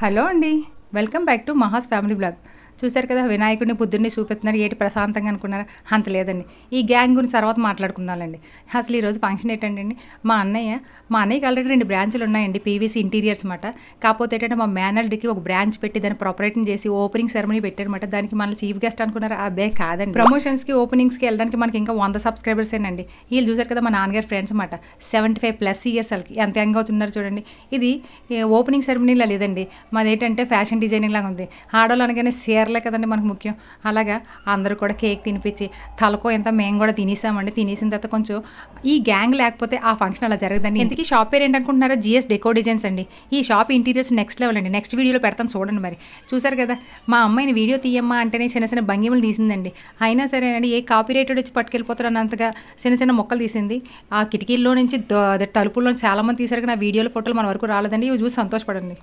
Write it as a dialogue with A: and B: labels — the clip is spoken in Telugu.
A: హలో అండి. Welcome back to Maha's family blog. చూశారు కదా, వినాయకుడిని బుద్ధుడిని చూపిస్తున్నారు. ఏటి ప్రశాంతంగా అనుకున్నారా? అంత లేదండి. ఈ గ్యాంగ్ గురించి తర్వాత మాట్లాడుకుందాంలేండి. అసలు ఈరోజు ఫంక్షన్ ఏంటండి, మా అన్నయ్యకి ఆల్రెడీ 2 బ్రాంచులు ఉన్నాయండి. పీవీసీ ఇంటీరియర్స్ మాట. కాకపోతే ఏంటంటే మా మేనల్డ్కి ఒక బ్రాంచ్ పెట్టి దాన్ని ప్రొపరేటింగ్ చేసి ఓపెనింగ్ సెరమనీ పెట్టారనమాట. దానికి మన చీఫ్ గెస్ట్ అనుకున్నారు. అబ్బే కాదండి, ప్రమోషన్స్కి ఓపెనింగ్స్కి వెళ్ళడానికి మనకి ఇంకా 100 సబ్స్క్రైబర్సేనండి. వీళ్ళు చూసారు కదా, మా నాన్నగారు ఫ్రెండ్స్ అనమాట. 75+ ఇయర్స్ వాళ్ళకి ఎంత యంగ్ అవుతున్నారు చూడండి. ఇది ఓపెనింగ్ సెరమనీలా లేదండి, మాది ఏంటంటే ఫ్యాషన్ డిజైనింగ్ లాగా ఉంది. ఆడవాళ్ళు అనగానే చీరలే కదండి మనకు ముఖ్యం. అలాగా అందరూ కూడా కేక్ తినిపించి తలకో ఎంత మేము కూడా తినేసామండి. తినేసిన తర్వాత కొంచెం ఈ గ్యాంగ్ లేకపోతే ఆ ఫంక్షన్ అలా జరగదండి. ఇంతకీ షాప్ పేరు ఏంటనుకుంటున్నారా? జిఎస్ డెకో డిజైన్స్ అండి. ఈ షాప్ ఇంటీరియర్స్ నెక్స్ట్ లెవెల్ అండి. నెక్స్ట్ వీడియోలో పెడతాను చూడండి. మరి చూసారు కదా, మా అమ్మాయిని వీడియో తీయమ్మా అంటేనే చిన్న చిన్న భంగిమలు తీసిందండి. అయినా సరేనండి, ఏ కాపీ రైటెడ్ వచ్చి పట్టుకెళ్ళిపోతారు అన్నంతగా చిన్న చిన్న మొక్కలు తీసింది. ఆ కిటికీల్లో నుంచి తలుపుల్లో చాలామంది తీసారు, కానీ ఆ వీడియోలో ఫోటోలు మన వరకు రాలేదండి. ఇవి చూసి సంతోషపడండి.